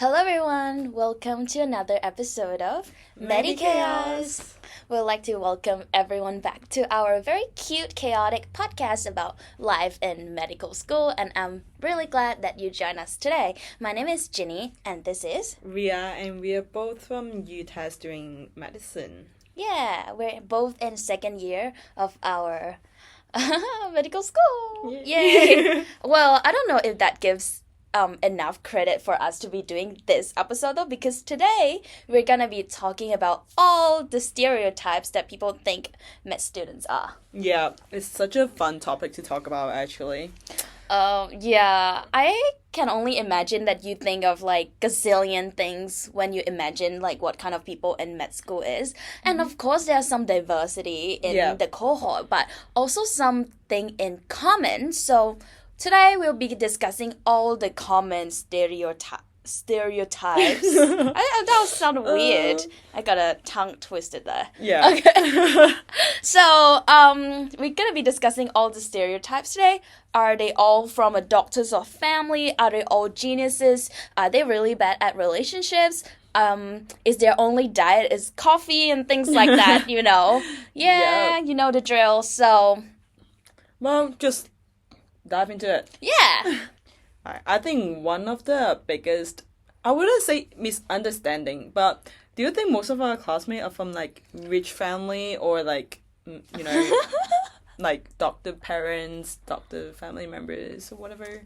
Hello everyone, welcome to another episode of MediChaos. We'd like to welcome everyone back to our very cute, chaotic podcast about life in medical school, and I'm really glad that you joined us today. My name is Ginny, and this is Ria, and we are both from UTAS doing medicine. Yeah, we're both in second year of our medical school. Yay! Well, I don't know if that gives enough credit for us to be doing this episode though, because today we're gonna be talking about all the stereotypes that people think med students are. Yeah, it's such a fun topic to talk about actually. Yeah, I can only imagine that you think of like gazillion things when you imagine like what kind of people in med school is. And of course there's some diversity in the cohort, but also something in common. So today we'll be discussing all the common stereotypes. That sounded weird. I got a tongue twisted there. Yeah. Okay. So, we're gonna be discussing all the stereotypes today. Are they all from a doctor's or family? Are they all geniuses? Are they really bad at relationships? Is their only diet is coffee and things like that, you know? Yeah, you know the drill. So, well, just dive into it. Yeah. I think one of the biggest, I wouldn't say misunderstanding, but do you think most of our classmates are from like rich family or like, you know, like doctor parents, doctor family members or whatever?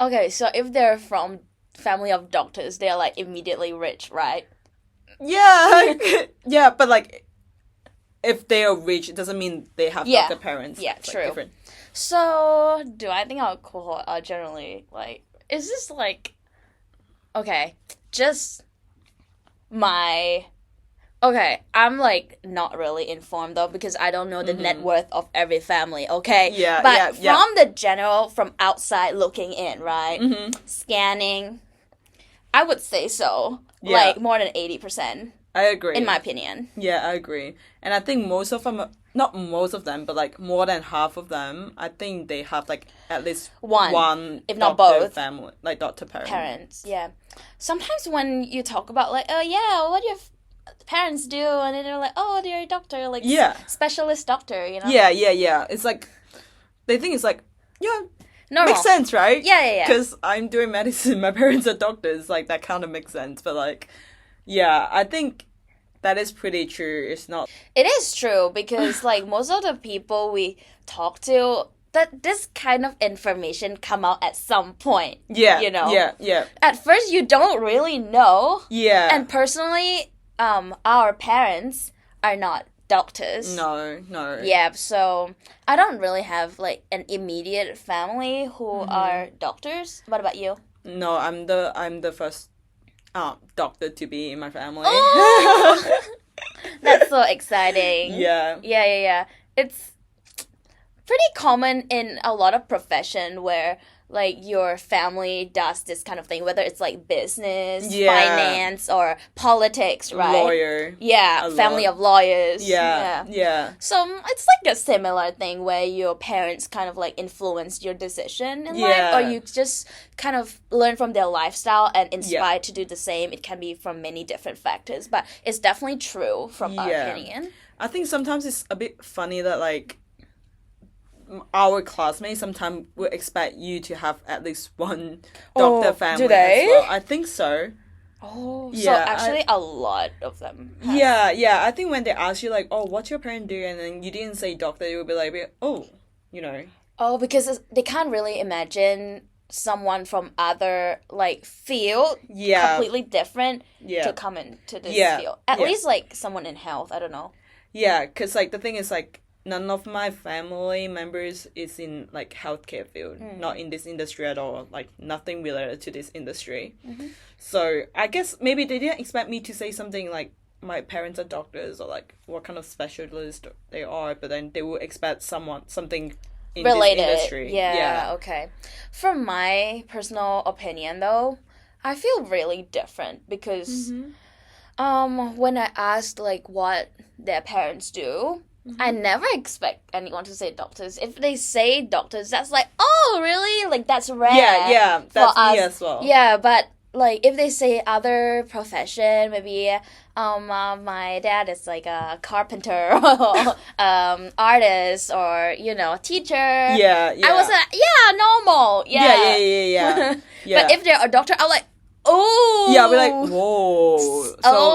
Okay, so if they're from family of doctors, they're like immediately rich, right? Yeah. Yeah, but like if they are rich, it doesn't mean they have doctor parents. Yeah, it's true. Like different. So, do I think our cohort are generally, like, is this, like, okay, just okay, I'm, like, not really informed, though, because I don't know the net worth of every family, okay? Yeah, but from the general, from outside looking in, right, scanning, I would say so, like, more than 80%. I agree. In my opinion. Yeah, I agree. And I think most of them, not most of them, but like more than half of them, I think they have like at least one if not both, family, like doctor parents. Yeah. Sometimes when you talk about like, oh yeah, what do your parents do? And then they're like, oh, they're a doctor, like specialist doctor, you know? Yeah. It's like, they think it's like, normal. Makes sense, right? Yeah. Because I'm doing medicine, my parents are doctors, like that kind of makes sense. But like, yeah, I think that is pretty true. It's not. It is true because like most of the people we talk to, that this kind of information come out at some point. Yeah. You know. Yeah. At first, you don't really know. Yeah. And personally, our parents are not doctors. No. Yeah. So I don't really have like an immediate family who are doctors. What about you? No, I'm the first doctor to be in my family. Oh! That's so exciting. Yeah. It's pretty common in a lot of profession where like your family does this kind of thing, whether it's like business, finance, or politics, right? Lawyer. Yeah, family of lawyers. Yeah. So it's like a similar thing where your parents kind of like influence your decision in life, or you just kind of learn from their lifestyle and inspired to do the same. It can be from many different factors, but it's definitely true from our opinion. I think sometimes it's a bit funny that like our classmates sometimes would expect you to have at least one doctor family. Do they? As well. I think so. Oh, yeah, so actually a lot of them have. Yeah. I think when they ask you like, oh, what's your parent do? And then you didn't say doctor, you would be like, oh, you know. Oh, because they can't really imagine someone from other like field, completely different, to come into this field. At least like someone in health, I don't know. Yeah, because like the thing is like, none of my family members is in like healthcare field, not in this industry at all, like nothing related to this industry. So I guess maybe they didn't expect me to say something like my parents are doctors or like what kind of specialist they are, but then they would expect something in related. This industry. Yeah, okay. From my personal opinion though, I feel really different because when I asked like what their parents do, I never expect anyone to say doctors. If they say doctors, that's like, oh, really? Like, that's rare. Yeah, that's me as well. Yeah, but like if they say other profession, maybe my dad is like a carpenter or artist or teacher. Yeah, yeah. I was like, yeah, normal. Yeah. Yeah. Yeah. But if they're a doctor, I'm like, oh. Yeah, we're like, whoa.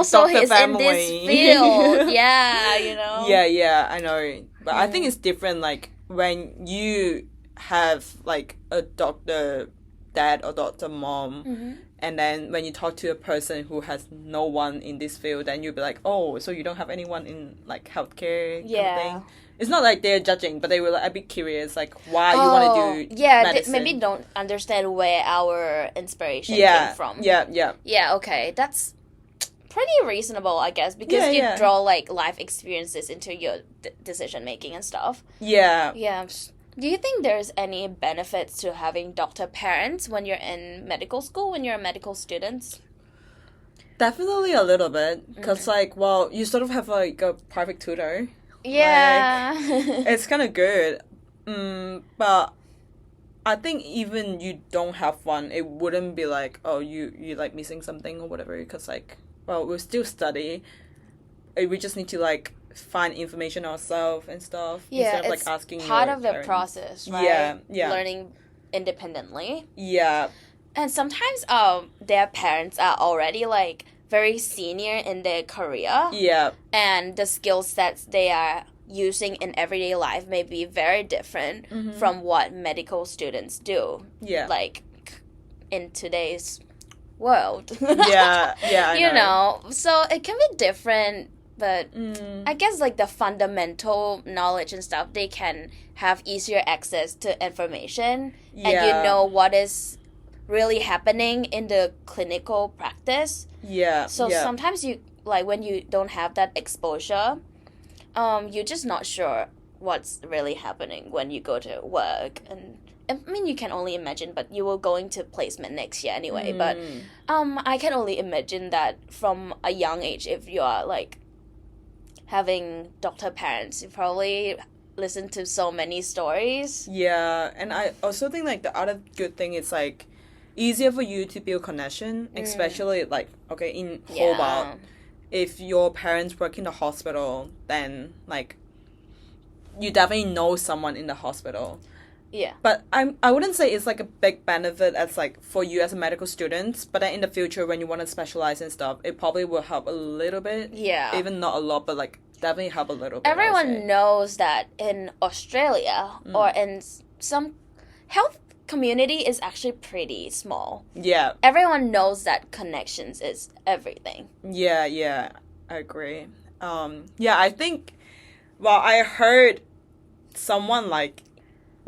So doctor he's family. in this field. Yeah. Yeah, I know. But I think it's different, like, when you have, like, a doctor dad or doctor mom, and then when you talk to a person who has no one in this field, then you'll be like, oh, so you don't have anyone in, like, healthcare kind of thing? It's not like they're judging, but they were like a bit curious, like why you want to do medicine. Maybe don't understand where our inspiration came from. Yeah, okay, that's pretty reasonable, I guess, because you draw like life experiences into your decision making and stuff. Yeah. Do you think there's any benefits to having doctor parents when you're in medical school, when you're a medical student? Definitely a little bit, because like, well, you sort of have like a private tutor. Yeah. Like, it's kind of good. But I think even you don't have one, it wouldn't be like, oh, you like missing something or whatever, because like, well, we'll still study. We just need to like find information ourselves and stuff instead of like asking part your of the parents. process, right? Yeah. Learning independently. Yeah. And sometimes their parents are already like very senior in their career. Yeah. And the skill sets they are using in everyday life may be very different from what medical students do. Yeah. Like in today's world. Yeah, I know. So it can be different, but I guess like the fundamental knowledge and stuff, they can have easier access to information and you know what is really happening in the clinical practice. Yeah. So sometimes you like when you don't have that exposure, you're just not sure what's really happening when you go to work. And I mean, you can only imagine, but you will go into placement next year anyway. But I can only imagine that from a young age, if you are like having doctor parents, you probably listen to so many stories. Yeah, and I also think like the other good thing is like easier for you to build connection, especially like okay in Hobart. If your parents work in the hospital, then like you definitely know someone in the hospital. Yeah. But I wouldn't say it's like a big benefit as like for you as a medical student, but then in the future when you want to specialize and stuff, it probably will help a little bit. Yeah. Even not a lot, but like definitely help a little bit. Everyone knows that in Australia or in some health community is actually pretty small. Yeah. Everyone knows that connections is everything. Yeah, I agree. I think, well, I heard someone like,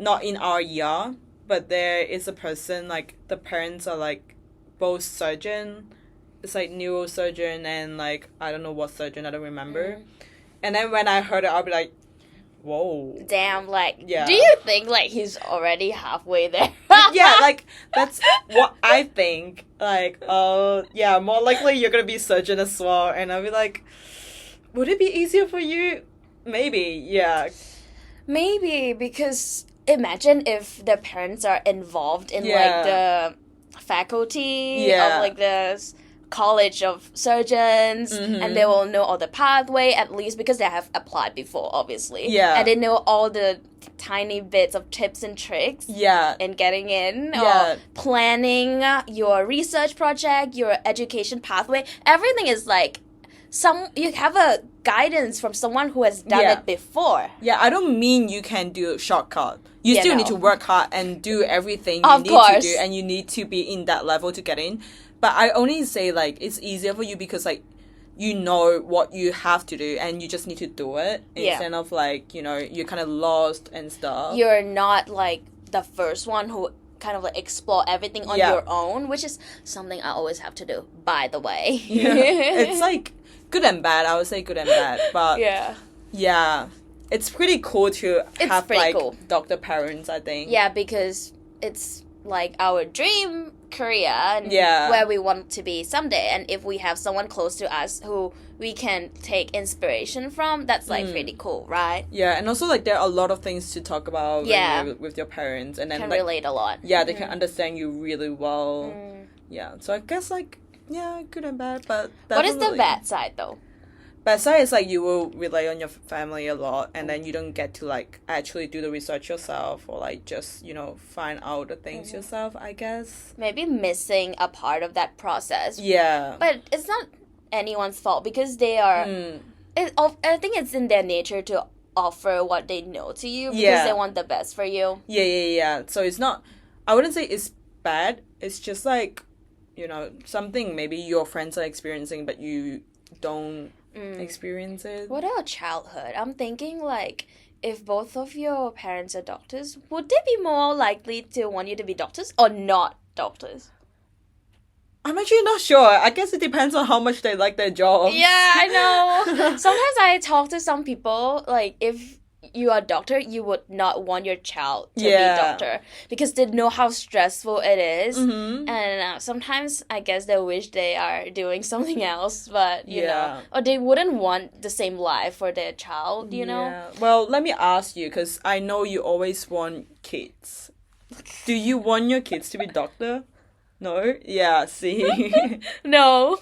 not in our year, but there is a person, like, the parents are, like, both surgeon. It's, like, neurosurgeon and, like, I don't know what surgeon, I don't remember. And then when I heard it, I'll be like, whoa. Damn, like, do you think, like, he's already halfway there? Yeah, like, that's what I think. Like, more likely you're gonna be a surgeon as well. And I'll be like, would it be easier for you? Maybe, yeah. Maybe, because imagine if the parents are involved in, like, the faculty of, like, the college of surgeons, and they will know all the pathway, at least because they have applied before, obviously. Yeah. And they know all the tiny bits of tips and tricks in getting in, or planning your research project, your education pathway. Everything is, like, you have a guidance from someone who has done it before. Yeah, I don't mean you can do a shortcut. You still need to work hard and do everything you need to do, and you need to be in that level to get in. But I only say, like, it's easier for you because, like, you know what you have to do and you just need to do it instead of, like, you know, you're kind of lost and stuff. You're not, like, the first one who kind of, like, explore everything on your own, which is something I always have to do, by the way. It's, like, good and bad. I would say good and bad. But, yeah. It's pretty cool to have, like, doctor parents, I think. Yeah, because it's, like, our dream career and where we want to be someday. And if we have someone close to us who we can take inspiration from, that's, like, pretty cool, right? Yeah, and also, like, there are a lot of things to talk about when you're with your parents. And then, can like, relate a lot. Yeah, they can understand you really well. Yeah, so I guess like, yeah, good and bad, but What is the definitely- bad side though? Bad side is like you will rely on your family a lot, and then you don't get to like actually do the research yourself, or like just, you know, find out the things yourself, I guess. Maybe missing a part of that process. Yeah. But it's not anyone's fault because they are. I think it's in their nature to offer what they know to you because Yeah. they want the best for you. Yeah. So it's not, I wouldn't say it's bad. It's just like, you know, something maybe your friends are experiencing, but you don't experience it. What about childhood? I'm thinking like if both of your parents are doctors, would they be more likely to want you to be doctors or not doctors? I'm actually not sure. I guess it depends on how much they like their job. Yeah, I know. Sometimes I talk to some people, like, if you are a doctor, you would not want your child to be doctor because they know how stressful it is. And sometimes I guess they wish they are doing something else, but, you know, or they wouldn't want the same life for their child, you know? Yeah. Well, let me ask you, because I know you always want kids. Do you want your kids to be doctor? No? Yeah, see? No.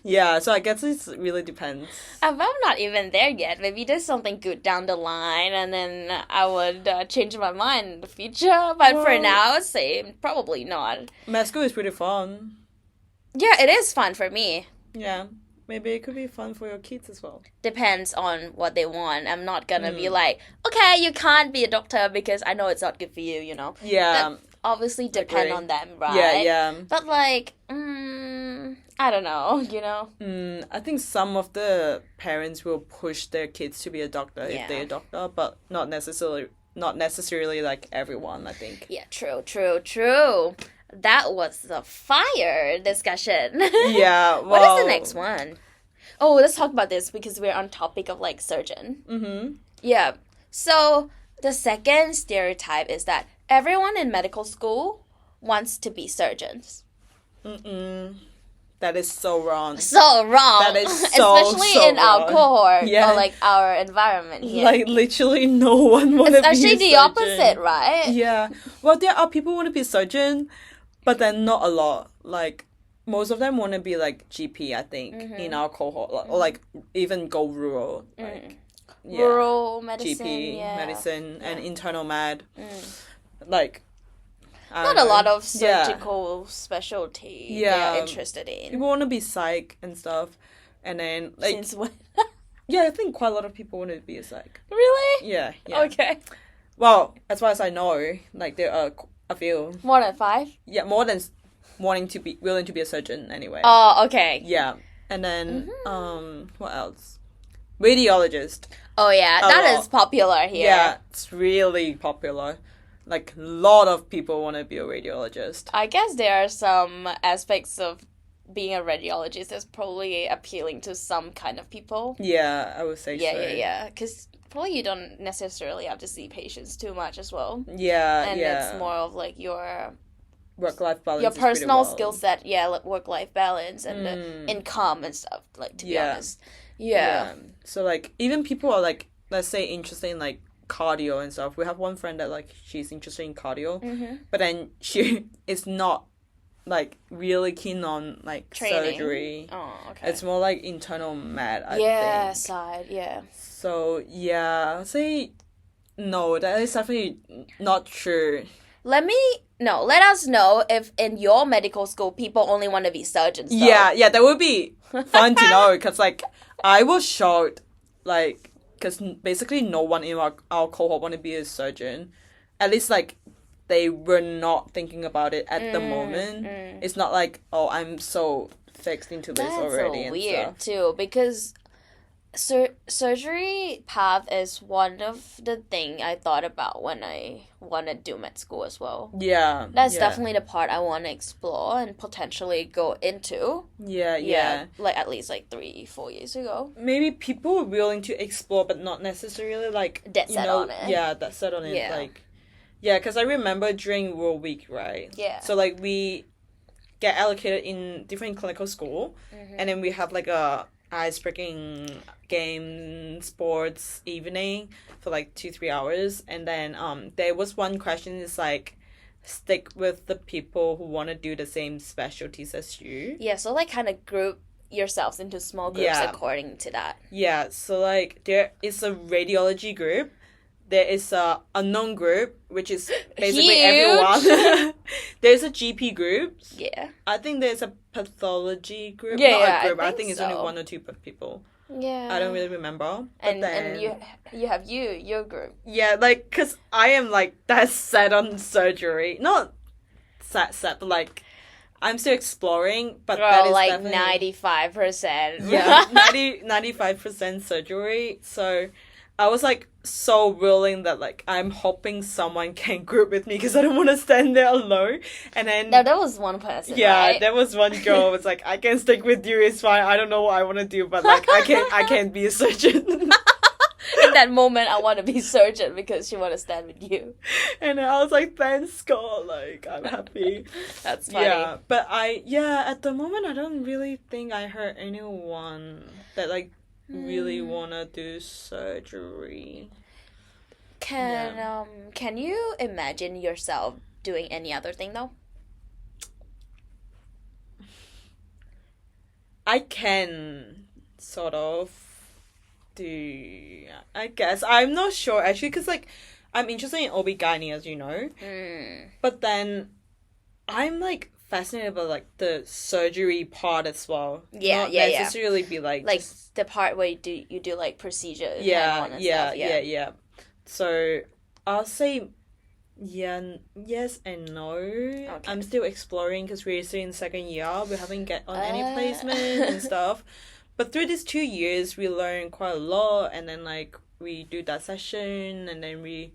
Yeah, so I guess it really depends. I'm not even there yet. Maybe there's something good down the line, and then I would change my mind in the future. But for now, I would say probably not. Med school is pretty fun. Yeah, it is fun for me. Yeah. Maybe it could be fun for your kids as well. Depends on what they want. I'm not gonna be like, okay, you can't be a doctor because I know it's not good for you, you know? Yeah. That obviously depend on them, right? Yeah. But like, I don't know, you know? I think some of the parents will push their kids to be a doctor if they're a doctor, but not necessarily like everyone, I think. Yeah, true. That was the fire discussion. Yeah, well... What is the next one? Oh, let's talk about this because we're on topic of like surgeon. Yeah. So the second stereotype is that everyone in medical school wants to be surgeons. That is so wrong. So wrong. That is so especially in our cohort or like our environment here. Like literally no one want to be a surgeon. It's actually the opposite, right? Yeah. Well, there are people who want to be a surgeon, but then not a lot. Like most of them want to be like GP, I think, in our cohort, or like even go rural. Like rural medicine, GP, medicine, and internal med. Like. Not a lot of surgical specialty they're interested in. People want to be psych and stuff. And then, like... Since when? Yeah, I think quite a lot of people want to be a psych. Really? Yeah. Okay. Well, as far as I know, like, there are a few. More than 5? Yeah, more than willing to be a surgeon, anyway. Oh, okay. Yeah. And then, what else? Radiologist. Oh, yeah. That is popular here. Yeah, it's really popular. Like, a lot of people want to be a radiologist. I guess there are some aspects of being a radiologist that's probably appealing to some kind of people. Yeah, I would say so. Yeah. Because probably you don't necessarily have to see patients too much as well. Yeah, and it's more of like your... work-life balance. Your personal skill set, like work-life balance and the income and stuff, like, to be honest. Yeah. So, like, even people are, like, let's say, interested in, like, cardio and stuff. We have one friend that like she's interested in cardio, but then she is not like really keen on like training. Surgery. Oh, okay. It's more like internal med, I think. Side, So I'll say no, that is definitely not true. Let us know if in your medical school people only want to be surgeons. Though. Yeah, that would be fun to know, because like I was shocked, like, because basically no one in our cohort want to be a surgeon. At least, like, they were not thinking about it at the moment. It's not like, oh, I'm so fixed into this already. That's so weird, too, because surgery path is one of the thing I thought about when I want to do med school as well. Yeah. That's definitely the part I want to explore and potentially go into. Yeah. Like, at least, like, 3-4 years ago. Maybe people were willing to explore, but not necessarily, like, Dead set on it. Yeah, that set on it. Like, yeah, because I remember during World Week, right? Yeah. So, like, we get allocated in different clinical school, and then we have, like, a ice-breaking game sports evening for like 2-3 hours, and then there was one question is like stick with the people who want to do the same specialties as you. Yeah, so like kind of group yourselves into small groups according to that. Yeah, so like there is a radiology group. There is a unknown group, which is basically everyone. There's a GP group. Yeah. I think there's a pathology group. Yeah, not a group. I I think think it's so. only 1 or 2 people. Yeah. I don't really remember. But And you have your group. Yeah, like, because I am, like, that set on surgery. Not set, but, like, I'm still exploring, but that is like definitely... 95%. Yeah, 95% surgery. So I was, like, so willing that, like, I'm hoping someone can group with me because I don't want to stand there alone. And then... No, that was one person, Yeah, right? there was one girl who was like, I can stick with you, it's fine. I don't know what I want to do, but, like, I can't be a surgeon. In that moment, I want to be surgeon because she want to stand with you. And I was like, thanks God, like, I'm happy. That's funny. Yeah, but at the moment, I don't really think I heard anyone that, like, really wanna do surgery. Can you imagine yourself doing any other thing though? I can sort of do, I guess. I'm not sure actually, because like I'm interested in OB-GYN, as you know. But then I'm like fascinated by like the surgery part as well. Not necessarily be like just... the part where you do like procedures. Yeah. So I'll say yes and no. Okay. I'm still exploring because we're still in 2nd year. We haven't get on any placement and stuff. But through these 2 years, we learn quite a lot, and then like we do dissection, and then we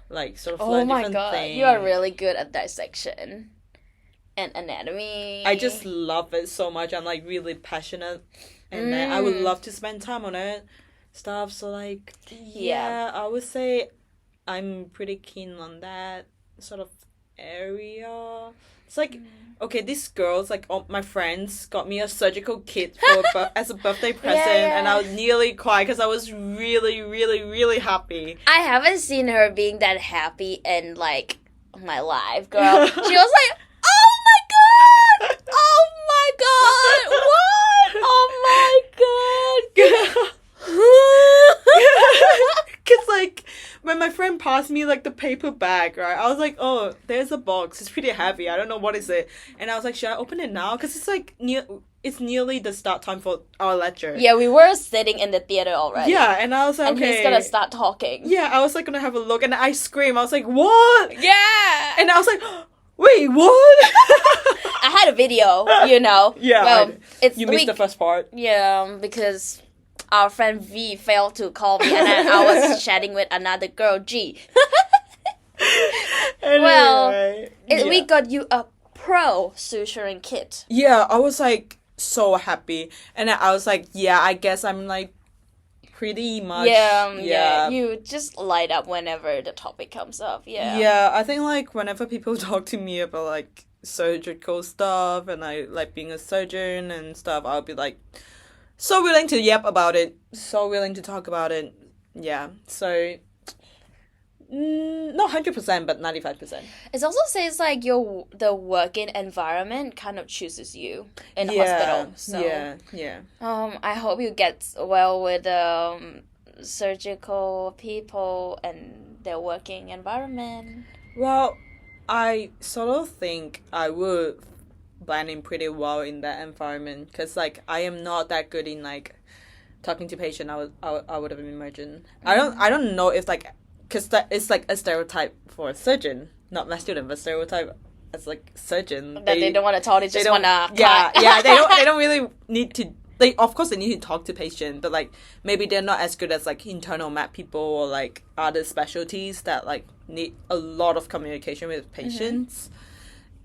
like sort of learn different things. You are really good at dissection and anatomy. I just love it so much. I'm like really passionate, and then I would love to spend time on it. Stuff, so like I would say I'm pretty keen on that sort of area. It's like okay, these girls, like all my friends, got me a surgical kit for as a birthday present, and I was nearly cried because I was really, really, really happy. I haven't seen her being that happy in like my life, girl. She was like, oh my god, what? Oh my god. Because like when my friend passed me like the paper bag, right, I was like, oh, there's a box, it's pretty heavy, I don't know what is it, and I was like, should I open it now, because it's like it's nearly the start time for our lecture. Yeah, we were sitting in the theater already. Yeah, and I was like, and okay, he's gonna start talking. Yeah, I was like gonna have a look, and I screamed, I was like, what? Yeah. And I was like, wait, what? I had a video, you know. Yeah, well, you missed the first part. Yeah, because our friend V failed to call me, and then I was chatting with another girl, G. Anyway, we got you a pro suturing kit. Yeah, I was like so happy, and I was like, yeah, I guess I'm like pretty much. Yeah. You just light up whenever the topic comes up. Yeah. Yeah, I think like whenever people talk to me about like surgical stuff and I like being a surgeon and stuff, I'll be like so willing to yap about it, so willing to talk about it. Yeah, so not 100%, but 95%. It also says like the working environment kind of chooses you in the hospital. So I hope you get well with surgical people and their working environment. Well, I sort of think I would blend in pretty well in that environment because like I am not that good in like talking to patient. I would have imagined. I don't know if like because that it's like a stereotype for a surgeon, not my student, but stereotype as like surgeon that they don't want to talk. They just want to they don't really need to. They of course they need to talk to patient, but like maybe they're not as good as like internal med people or like other specialties that like need a lot of communication with patients.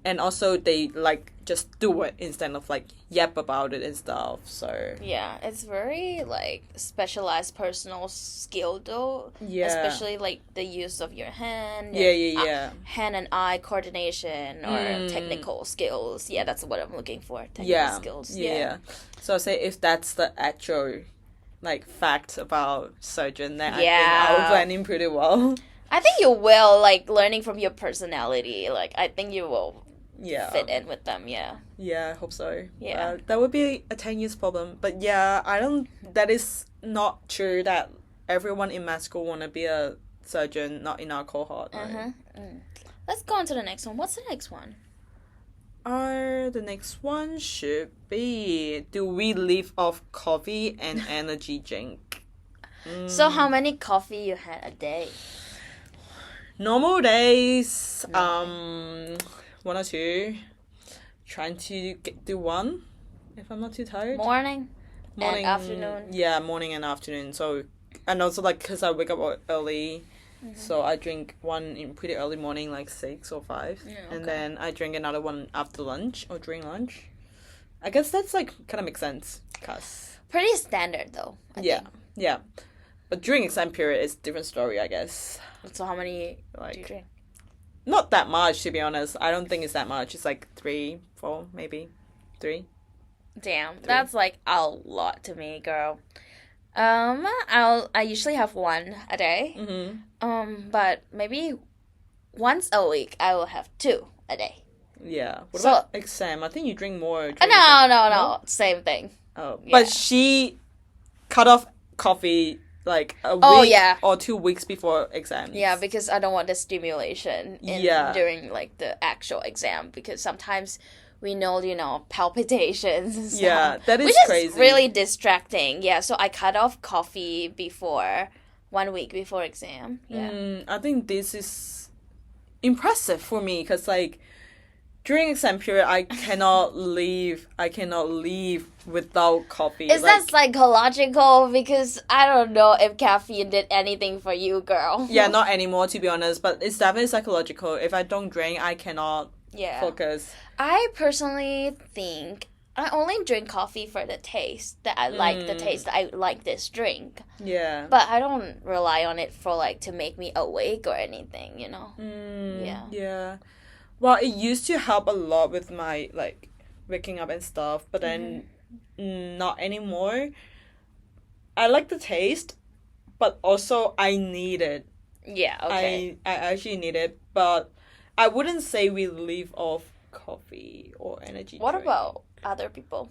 And also they like just do it instead of like yap about it and stuff. So yeah, it's very like specialized personal skill though. Yeah, especially like the use of your hand. Hand and eye coordination or technical skills. Yeah, that's what I'm looking for. Technical skills. Yeah. So I say if that's the actual like fact about surgeon, then I think I will blend in pretty well. I think you will, like, learning from your personality. Like, I think you will fit in with them, yeah. Yeah, I hope so. Yeah. That would be a 10 years problem. But yeah, that is not true that everyone in med school want to be a surgeon, not in our cohort. Right? Let's go on to the next one. What's the next one? The next one should be, do we live off coffee and energy drink? So how many coffee you had a day? Normal days, 1 or 2. Trying to do 1 if I'm not too tired. Morning and afternoon. Yeah, morning and afternoon. So, and also like because I wake up early, so I drink 1 in pretty early morning, like 6 or 5, and then I drink another 1 after lunch or during lunch. I guess that's like kind of makes sense, cause pretty standard though. I think. Yeah. But during exam period, it's a different story, I guess. So how many do you drink? Not that much, to be honest. I don't think it's that much. It's like 3, 4, maybe 3. Damn, that's like a lot to me, girl. I usually have 1 a day. But maybe once a week I will have 2 a day. Yeah. What about exam? I think you drink more. No. Same thing. Oh, yeah. But she cut off coffee like a week or 2 weeks before exams. Yeah, because I don't want the stimulation during like the actual exam, because sometimes we know, palpitations and stuff. Yeah, that is crazy. Which is really distracting. Yeah, so I cut off coffee before 1 week before exam. Yeah. I think this is impressive for me because like during exam period, I cannot leave without coffee. Is that psychological? Because I don't know if caffeine did anything for you, girl. Yeah, not anymore, to be honest. But it's definitely psychological. If I don't drink, I cannot focus. I personally think I only drink coffee for the taste. That I like the taste. That I like this drink. Yeah. But I don't rely on it for like to make me awake or anything, Yeah. Well, it used to help a lot with my, like, waking up and stuff, but then not anymore. I like the taste, but also I need it. Yeah, okay. I actually need it, but I wouldn't say we live off coffee or energy What drink. about other people?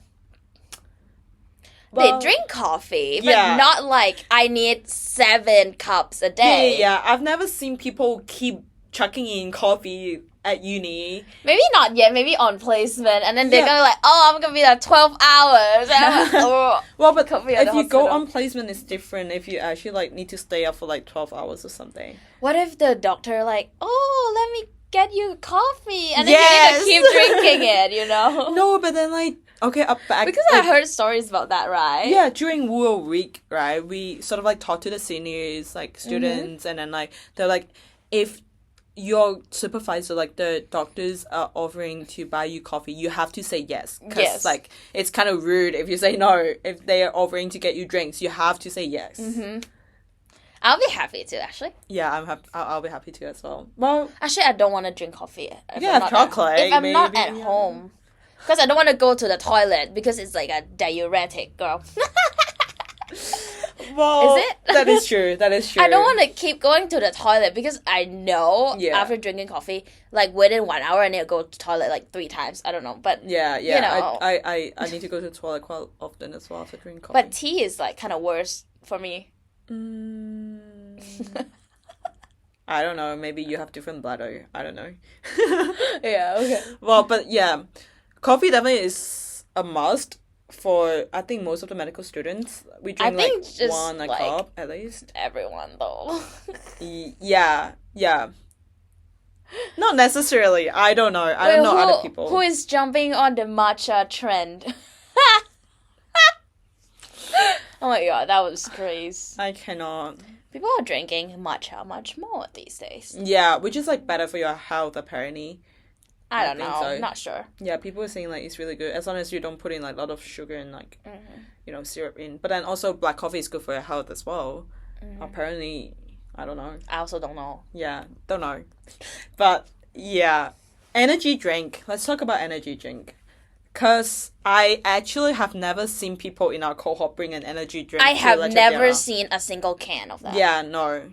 Well, they drink coffee, but not like I need 7 cups a day. Yeah. I've never seen people keep chucking in coffee at uni. Maybe not yet, maybe on placement, and then they're gonna like, I'm gonna be there 12 hours. And I'm like, well, but if you go on placement, it's different if you actually like need to stay up for like 12 hours or something. What if the doctor like, let me get you coffee, and then you need to keep drinking it, No, but then like, back. Because I heard stories about that, right? Yeah, during War Week, right, we sort of like talked to the seniors, like students, and then like, they're like, if your supervisor, like the doctors are offering to buy you coffee, you have to say yes. Because like, it's kind of rude if you say no. If they are offering to get you drinks, you have to say yes. I'll be happy to, actually. Yeah, I'll be happy to as well. Well, actually, I don't want to drink coffee. Chocolate. If I'm not at home. Because I don't want to go to the toilet because it's like a diuretic, girl. Well, is it? That is true. I don't want to keep going to the toilet because I know after drinking coffee, like within 1 hour, I need to go to the toilet like 3 times. I don't know, but I need to go to the toilet quite often as well after drinking coffee. But tea is like kind of worse for me. I don't know. Maybe you have different bladder. I don't know. Yeah. Okay. Well, but yeah, coffee definitely is a must. For I think most of the medical students, we drink like 1 cup at least. Everyone though. Yeah. Not necessarily. I don't know. I don't know other people. Who is jumping on the matcha trend? Oh my god, that was crazy. I cannot. People are drinking matcha much more these days. Yeah, which is like better for your health apparently. I don't know. So. Not sure. Yeah, people are saying like it's really good as long as you don't put in like a lot of sugar and like syrup in. But then also black coffee is good for your health as well. Apparently, I don't know. I also don't know. Yeah, don't know. But yeah, energy drink. Let's talk about energy drink. Because I actually have never seen people in our cohort bring an energy drink. I to have lecture never theatre. seen a single can of that. Yeah, no.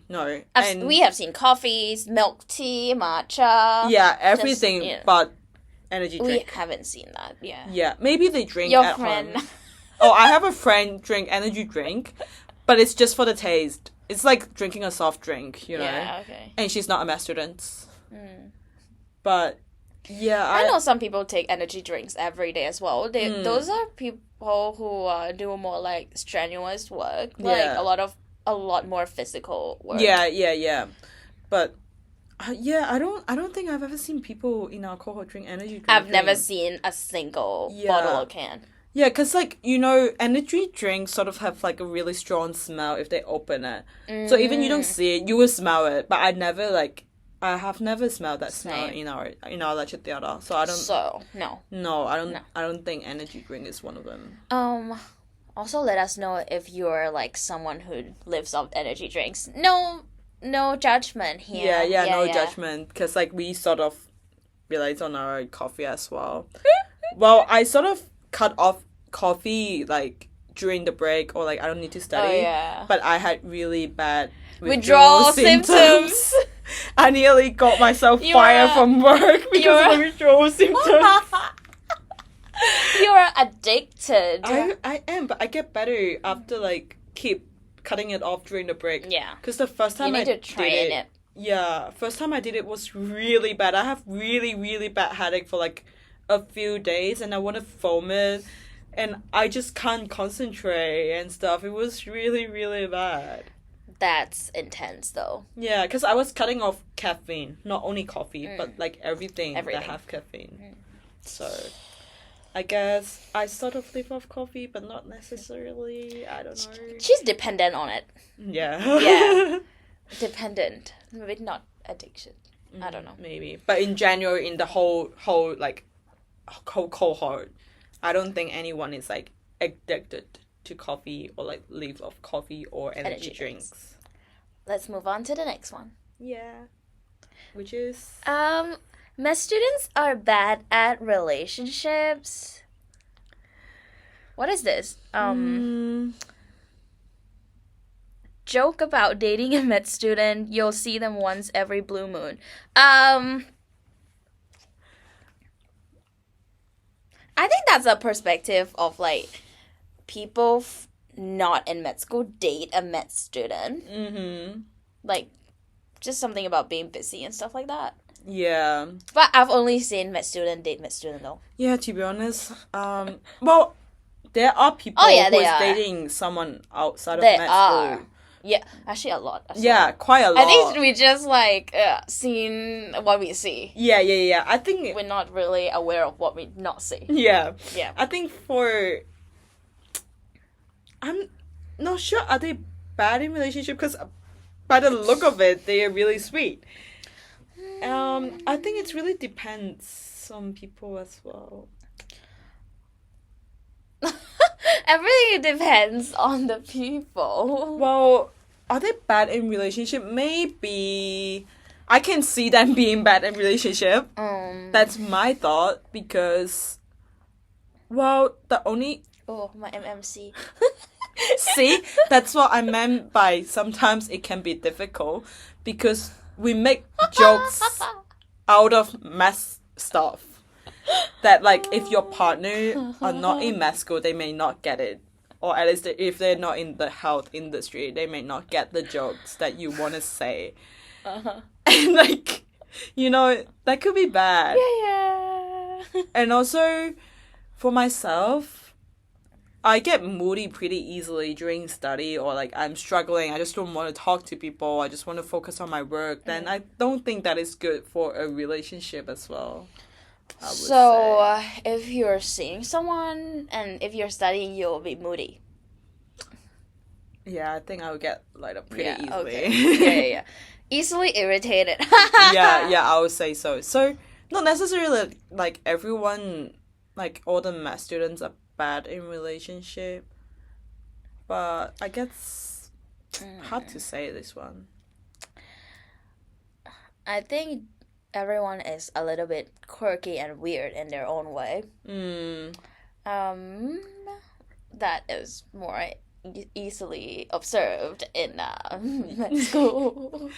And We have seen coffees, milk tea, matcha. yeah, everything yeah. but energy We drink. haven't seen that, yeah. Yeah, maybe they drink Your at friend. home. Oh, I have a friend drink energy drink, but it's just for the taste. It's like drinking a soft drink, you know? Yeah, okay. And she's not a math student. But yeah, I know some people take energy drinks every day as well. Those are people who do more like strenuous work, like Yeah. a lot more physical work. Yeah. But yeah, I don't think I've ever seen people in our cohort drink energy drink. I've never seen a single bottle or can. Yeah, because, like, you know, energy drinks sort of have, like, a really strong smell if they open it. So even you don't see it, you will smell it. But I have never smelled that smell Same. in our lecture theatre. So I don't... So, no. No, I don't think energy drink is one of them. Also let us know if you're, like, someone who lives off energy drinks. No judgment here. Yeah, no judgment. Because, like, we sort of relate on our coffee as well. Well, I sort of cut off coffee, like, during the break, or, like, I don't need to study. Oh, yeah. But I had really bad Withdrawal symptoms. I nearly got myself You fired were- from work because of the withdrawal symptoms. You're addicted. I am, but I get better after, like, keep cutting it off during the break. Yeah. Because the first time You need I to train did it. Yeah, first time I did it was really bad. I have really, really bad headache for, like, a few days, and I want to vomit, and I just can't concentrate and stuff. It was really, really bad. That's intense, though. Yeah, because I was cutting off caffeine, not only coffee, but, like, everything that have caffeine. So, I guess I sort of live off coffee, but not necessarily. I don't know. She's dependent on it. Yeah. Yeah. Dependent. Maybe not addiction. I don't know. Maybe. But in general, in the whole like, whole cohort, I don't think anyone is, like, addicted to coffee or, like, live off coffee or energy drinks. Let's move on to the next one. Yeah. Which is... Med students are bad at relationships. What is this? Joke about dating a med student. You'll see them once every blue moon. I think that's a perspective of, like, people not in med school date a med student. Like, just something about being busy and stuff like that. Yeah. But I've only seen med student date med student, though. Yeah, to be honest. Well, there are people who is dating someone outside of med school. Yeah, actually a lot. Yeah, quite a lot. I think we just, like, seen what we see. Yeah. I think... We're not really aware of what we not see. Yeah. Yeah. I think I'm not sure, are they bad in relationship? Because by the look of it, they are really sweet. I think it really depends on people as well. Everything depends on the people. Well, are they bad in relationship? Maybe I can see them being bad in relationship. That's my thought, because, well, the only... Oh, my MMC. See, that's what I meant by sometimes it can be difficult, because we make jokes out of math stuff. That, like, if your partner are not in med school, they may not get it. Or at least if they're not in the health industry, they may not get the jokes that you want to say. And, like, you know, that could be bad. Yeah. And also, for myself, I get moody pretty easily during study, or, like, I'm struggling, I just don't want to talk to people, I just want to focus on my work. Then I don't think that is good for a relationship as well. So, if you're seeing someone and if you're studying, you'll be moody. Yeah, I think I would get light up pretty easily. Okay. Yeah. Easily irritated. yeah, I would say so. So, not necessarily, like, everyone, like, all the math students are bad in relationship. But I guess hard to say this one. I think everyone is a little bit quirky and weird in their own way. That is more easily observed in med school.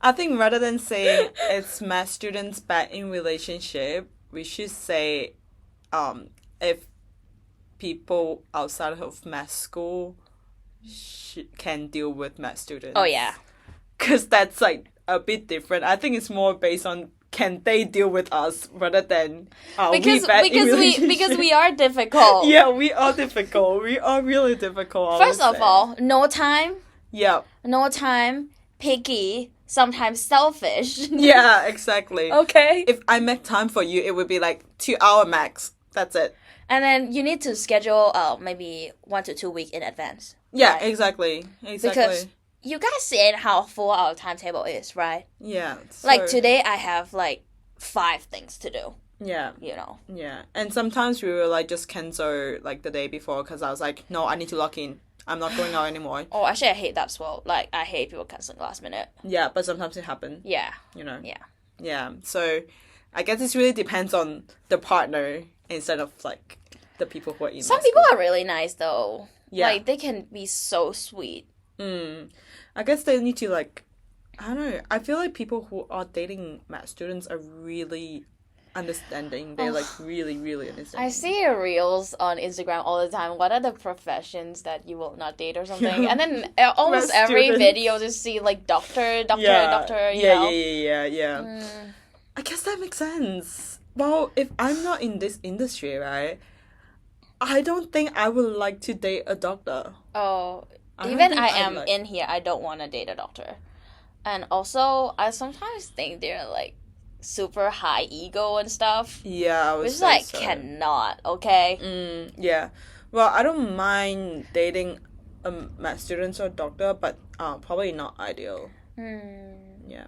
I think rather than saying it's math students bad in relationship, we should say if people outside of math school can deal with math students. Oh, yeah. Because that's like a bit different. I think it's more based on can they deal with us rather than because we are difficult. Yeah, we are difficult. We are really difficult. First of all, no time. Yeah. No time. Picky. Sometimes selfish. Yeah, exactly. Okay. If I make time for you, it would be like 2 hour max. That's it. And then you need to schedule maybe 1 to 2 weeks in advance. Yeah, right? Exactly. Because you guys see how full our timetable is, right? Yeah. So... Like today I have like 5 things to do. Yeah. You know. Yeah. And sometimes we will like just cancel like the day before because I was like, no, I need to lock in. I'm not going out anymore. Oh, actually I hate that as well. Like I hate people canceling last minute. Yeah, but sometimes it happens. Yeah. You know. Yeah. Yeah. So I guess it really depends on the partner instead of like the people who are in. Some people are really nice though. Yeah. Like they can be so sweet. I guess they need to like, I don't know. I feel like people who are dating math students are really understanding. They're like really, really understanding. I see reels on Instagram all the time. What are the professions that you will not date or something? And then almost every video just see like doctor. You know? Yeah. I guess that makes sense. Well, if I'm not in this industry, right, I don't think I would like to date a doctor. Oh, even I am in here, I don't want to date a doctor. And also, I sometimes think they're like super high ego and stuff. Yeah, I would which say like so. Cannot, okay? Yeah. Well, I don't mind dating a math student or doctor, but probably not ideal. Yeah.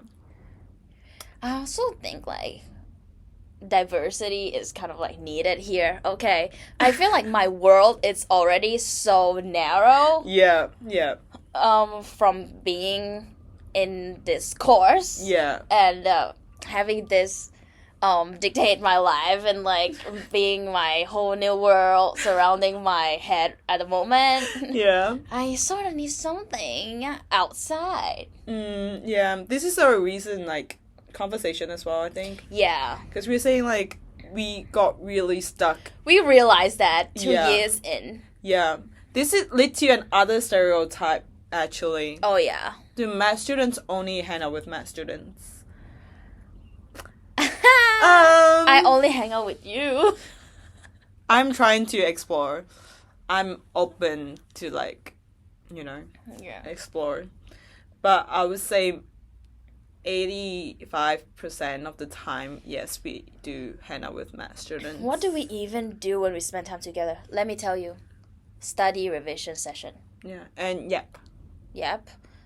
I also think like diversity is kind of like needed here. Okay, I feel like my world is already so narrow. Yeah. From being in this course. Yeah. And having this dictate my life and like being my whole new world surrounding my head at the moment. Yeah. I sort of need something outside. Yeah. This is our reason like conversation as well, I think. Yeah. Because we're saying like we got really stuck. We realized that 2 years in. Yeah. This is lead to another stereotype actually. Oh yeah. Do math students only hang out with math students? I only hang out with you. I'm trying to explore. I'm open to like, you know, explore. But I would say 85% of the time, yes, we do hang out with math students. What do we even do when we spend time together? Let me tell you. Study revision session. Yeah, and yep.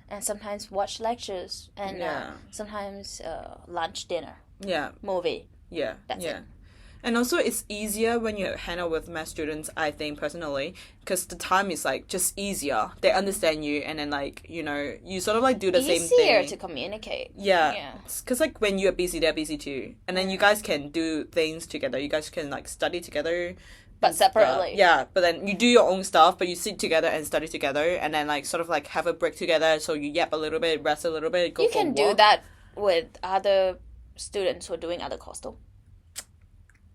And sometimes watch lectures. And sometimes lunch, dinner. Yeah. Movie. Yeah. That's it. And also, it's easier when you hang out with math students, I think, personally, because the time is, like, just easier. They understand you, and then, like, you know, you sort of, like, do the same thing. Easier to communicate. Yeah. Because, like, when you're busy, they're busy, too. And then you guys can do things together. You guys can, like, study together. But separately. Yeah, but then you do your own stuff, but you sit together and study together, and then, like, sort of, like, have a break together, so you yap a little bit, rest a little bit, go for a walk. You can do that with other students who are doing other courses, though.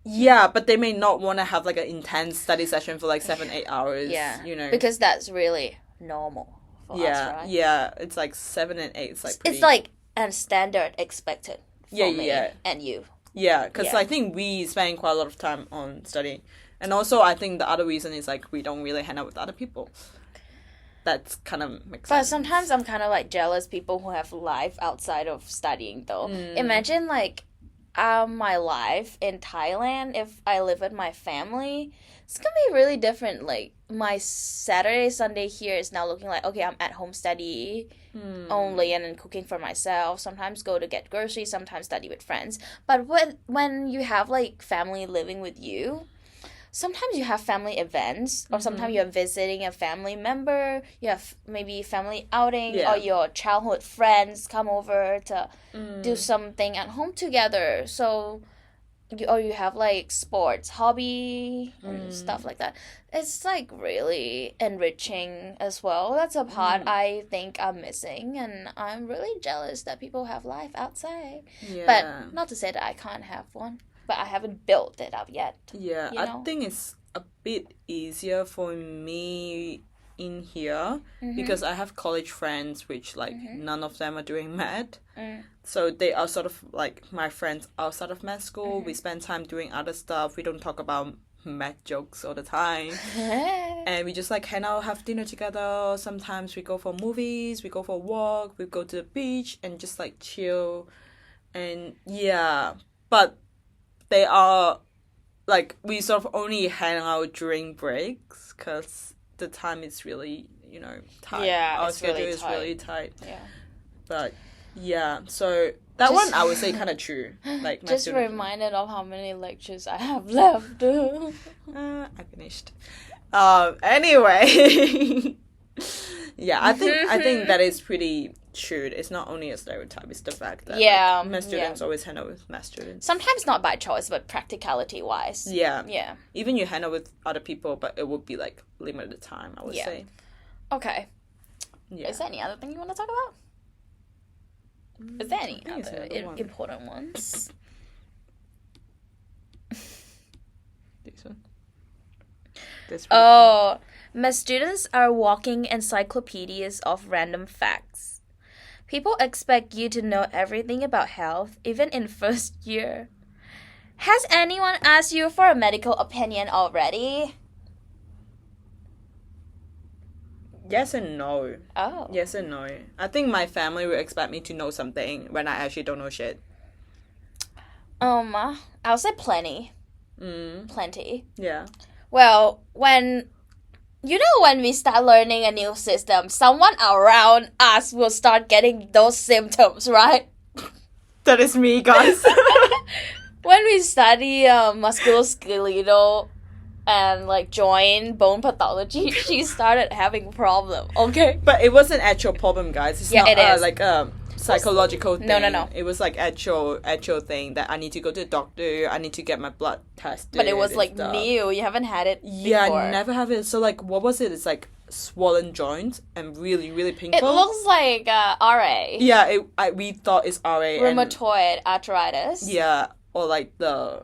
Yeah, but they may not want to have like an intense study session for like 7-8 hours. Yeah, you know, because that's really normal for us, right? Yeah, it's like 7 and 8. It's like it's like a standard expected for me and you. Yeah, because I think we spend quite a lot of time on studying, and also I think the other reason is like we don't really hang out with other people. That's kind of makes sense. But sometimes I'm kind of like jealous people who have life outside of studying though. Imagine like my life in Thailand if I live with my family. It's gonna be really different. Like my Saturday, Sunday here is now looking like, okay, I'm at home study only and then cooking for myself. Sometimes go to get groceries, sometimes study with friends. But when you have like family living with you, sometimes you have family events, or sometimes you're visiting a family member, you have maybe family outing, or your childhood friends come over to do something at home together. So you have like sports hobby and stuff like that. It's like really enriching as well. That's a part I think I'm missing, and I'm really jealous that people have life outside. But not to say that I can't have one, but I haven't built it up yet. I think it's a bit easier for me in here because I have college friends which like none of them are doing med. So they are sort of like my friends outside of med school. We spend time doing other stuff. We don't talk about med jokes all the time. And we just like hang out, have dinner together. Sometimes we go for movies, we go for a walk, we go to the beach and just like chill. And but they are like, we sort of only hang out during breaks because the time is really, tight. Our schedule is really tight. But so that one I would say kind of true. Like just reminded of how many lectures I have left. I finished. Anyway, I think that is pretty true. It's not only a stereotype; it's the fact that med students always hang out with med students. Sometimes not by choice, but practicality wise. Yeah. Even you hang out with other people, but it would be like limited time. I would say. Okay. Yeah. Is there any other thing you want to talk about? Is there any other important ones? This one. My students are walking encyclopedias of random facts. People expect you to know everything about health, even in first year. Has anyone asked you for a medical opinion already? Yes and no. Oh. Yes and no. I think my family would expect me to know something when I actually don't know shit. I'll say plenty. Plenty. Yeah. Well, when we start learning a new system, someone around us will start getting those symptoms, right? That is me, guys. When we study musculoskeletal and like joint bone pathology, she started having problem. Okay, but it was an actual problem, guys. It's not it is. Like a psychological thing. No. It was like actual thing that I need to go to the doctor. I need to get my blood tested. But it was like new. You haven't had it before. Yeah, I never have it. So like, what was it? It's like swollen joints and really, really painful. It looks like RA. Yeah, we thought it's RA. Rheumatoid arthritis. Yeah, or like the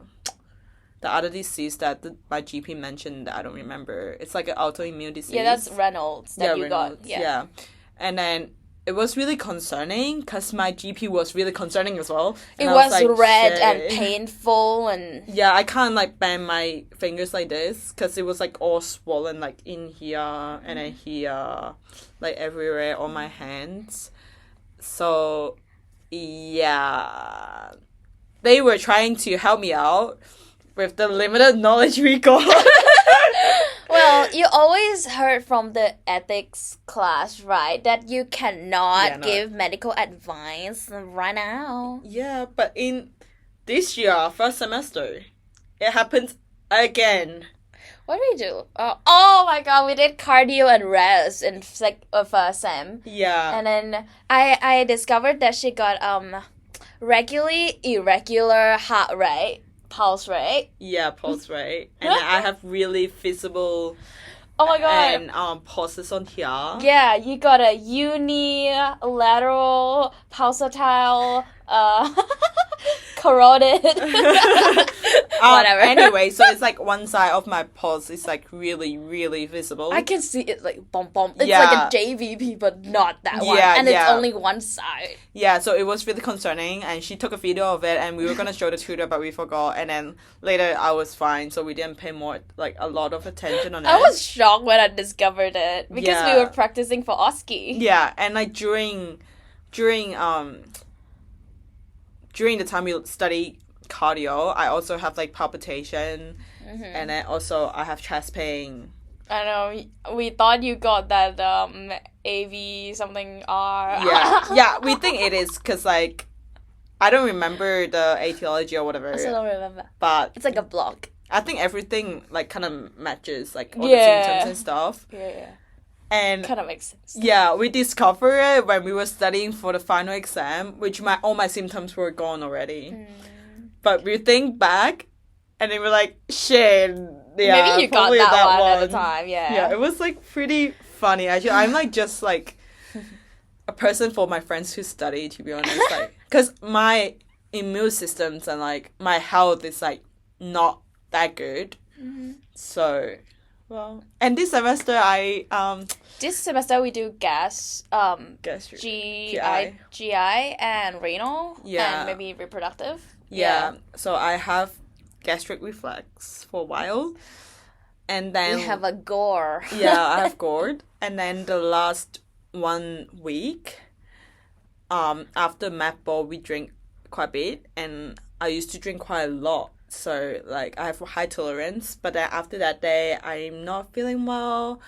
other disease that my GP mentioned that I don't remember. It's like an autoimmune disease. Yeah, that's Reynolds that you got. Yeah. And then it was really concerning because my GP was really concerning as well. It was like, red and painful and... Yeah, I can't like bend my fingers like this because it was like all swollen like in here and then here, like everywhere on my hands. So, yeah. They were trying to help me out with the limited knowledge we got. Well, you always heard from the ethics class, right? That you cannot give medical advice right now. Yeah, but in this year, first semester, it happened again. What did we do? Oh my god, we did cardio and rest in first sem. Yeah. And then I discovered that she got regularly irregular heart rate. Pulse rate. Yeah, pulse rate. And I have really visible and pulses on here. Yeah, you got a unilateral pulsatile carotid. Whatever. Anyway, so it's like one side of my pulse is like really, really visible. I can see it like bump. It's like a JVP, but not that one. And it's only one side. Yeah, so it was really concerning. And she took a video of it, and we were gonna show the tutor, but we forgot. And then later, I was fine, so we didn't pay a lot of attention on it. I was shocked when I discovered it because we were practicing for OSCE. Yeah, and like during the time we study cardio, I also have like palpitation, and then also I have chest pain. I know. We thought you got that AV something R. Yeah, we think it is because like I don't remember the etiology or whatever. I still don't remember. But it's like a block. I think everything like kind of matches like all the symptoms and stuff. Yeah. And Kind of makes sense. yeah, we discovered it when we were studying for the final exam, which all my symptoms were gone already. But we think back, and then we're like, shit. Yeah, maybe you got that one at the time. Yeah. Yeah, it was like pretty funny. Actually, I'm like just like a person for my friends who study, to be honest, like because my immune systems and like my health is like not that good. So, well, and this semester This semester we do gastric, GI and renal, and maybe reproductive. Yeah. So I have gastric reflux for a while, and then We have a gore. yeah, I have GORD, and then the last 1 week, after mat ball, we drink quite a bit, and I used to drink quite a lot. So like I have a high tolerance, but then after that day, I'm not feeling well.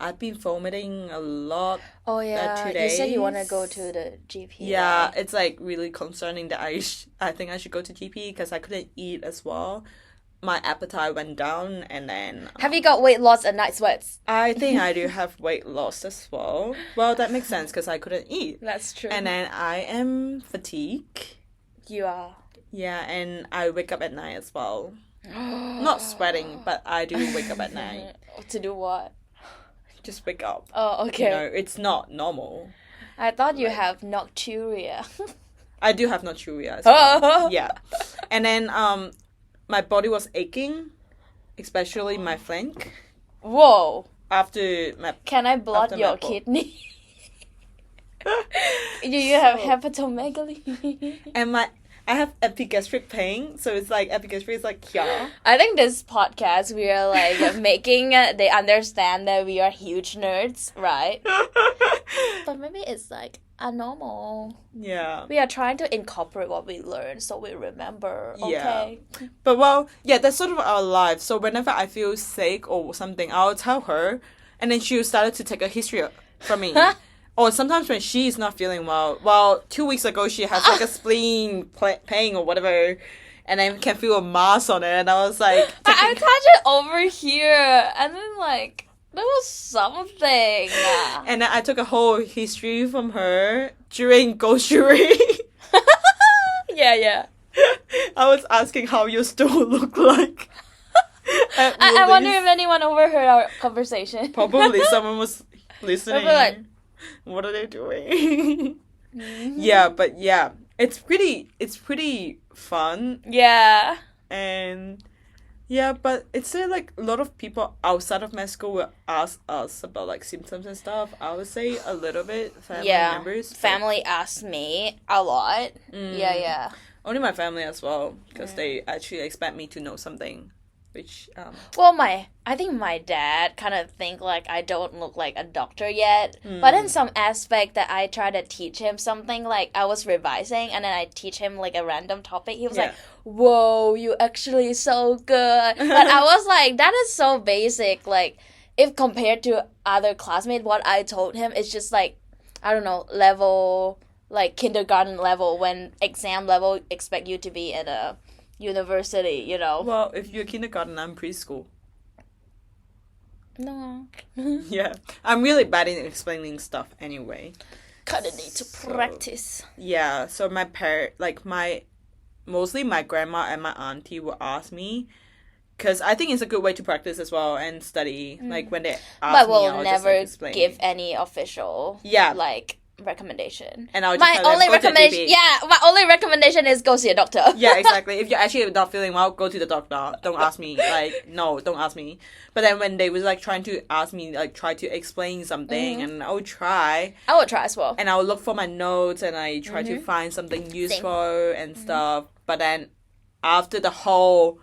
I've been vomiting a lot. Oh yeah, 2 days. you said you want to go to the GP. Yeah, right? it's like really concerning that I think I should go to GP because I couldn't eat as well. My appetite went down, and then Have you got weight loss and night sweats? I think I do have weight loss as well. Well, that makes sense because I couldn't eat. That's true. And then I am fatigued. You are. Yeah, and I wake up at night as well. Not sweating, but I do wake up at night. To do what? Just wake up. Oh, okay. You know, it's not normal. I thought you have nocturia. I do have nocturia as well. Yeah. And then my body was aching, especially my flank. Whoa. After my Can I blood after your my ball. kidney? You have hepatomegaly. And I have epigastric pain, so it's like epigastric is like here. I think this podcast we are like making they understand that we are huge nerds, right? But maybe it's like a normal. Yeah. We are trying to incorporate what we learn so we remember. Okay. Yeah. But well, yeah, that's sort of our life. So whenever I feel sick or something, I'll tell her, and then she started to take a history from me. Or sometimes when she's not feeling well, 2 weeks ago she has like a spleen pain or whatever, and I can feel a mass on it, and I was like... I touched it over here, and then like, there was something. And then I took a whole history from her during grocery. Yeah. I was asking how your store looked like. I wonder if anyone overheard our conversation. Probably someone was listening. Like, what are they doing? Yeah, but yeah, it's pretty fun. Yeah. And yeah, but it's like a lot of people outside of med school will ask us about like symptoms and stuff. I would say a little bit family members. Family asked me a lot. Yeah. Only my family as well, because they actually expect me to know something. Which well, I think my dad kind of think like I don't look like a doctor yet, but in some aspect that I try to teach him something, like I was revising and then I teach him like a random topic. He was like, "Whoa, you actually so good!" But I was like, that is so basic. Like if compared to other classmates, what I told him is just like, I don't know, level like kindergarten level when exam level expect you to be at a university, you know. Well, if you're kindergarten, I'm preschool. No. Yeah. I'm really bad in explaining stuff anyway. Kinda need to practice. Yeah, so mostly my grandma and my auntie will ask me, because I think it's a good way to practice as well and study, like when they ask but me, we'll I'll never just, like, give any official like recommendation. And I'll just my tell them, only go to recommendation GP. yeah, my only recommendation is go see a doctor. Yeah, exactly. If you're actually not feeling well, go to the doctor. Don't ask me. Like, no, don't ask me. But then when they was like trying to ask me, like try to explain something, and I would try. I would try as well. And I would look for my notes, and I try to find something useful and stuff. But then after the whole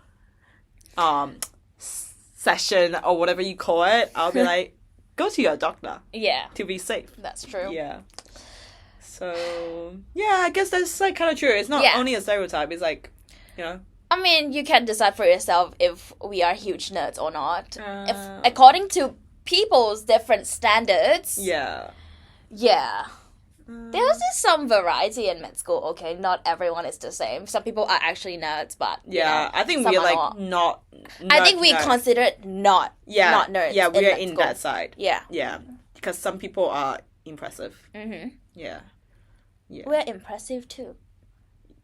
session or whatever you call it, I'll be like, go to your doctor. Yeah. To be safe. That's true. Yeah. So, yeah, I guess that's like kind of true. It's not only a stereotype. It's like, you know. I mean, you can decide for yourself if we are huge nerds or not. If according to people's different standards. Yeah. Yeah. There was just some variety in med school, okay? Not everyone is the same. Some people are actually nerds, but Yeah, I think some we're are like not. not I think we nerds. considered not nerds. Yeah, we're med in school. that side. Yeah. Yeah, because some people are impressive. Mm-hmm. Yeah. Yeah. We're impressive too.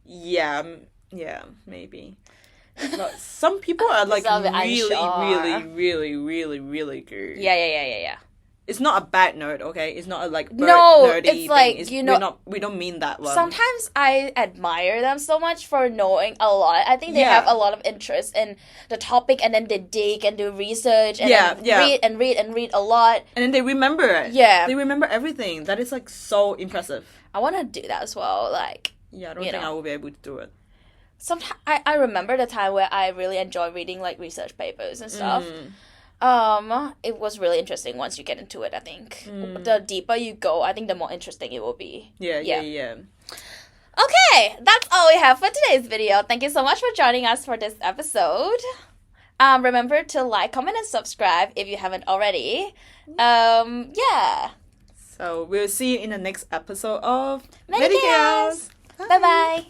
Yeah, maybe. But some people are like Some really, unsure. really good. Yeah. It's not a bad nerd, okay? It's not a like No, nerdy it's thing. like, It's, you know- we don't mean that one. Sometimes I admire them so much for knowing a lot. I think they Yeah. have a lot of interest in the topic, and then they dig and do research and Yeah, then yeah. read a lot. And then they remember it. Yeah. They remember everything. That is like so impressive. I want to do that as well. Like, Yeah, I don't You think know. I will be able to do it. sometimes I remember the time where I really enjoy reading like research papers and stuff. It was really interesting once you get into it, I think. The deeper you go, I think the more interesting it will be. Yeah. Okay, that's all we have for today's video. Thank you so much for joining us for this episode. Remember to like, comment, and subscribe if you haven't already. Yeah. So we'll see you in the next episode of MediChaos. MediChaos. Bye-bye.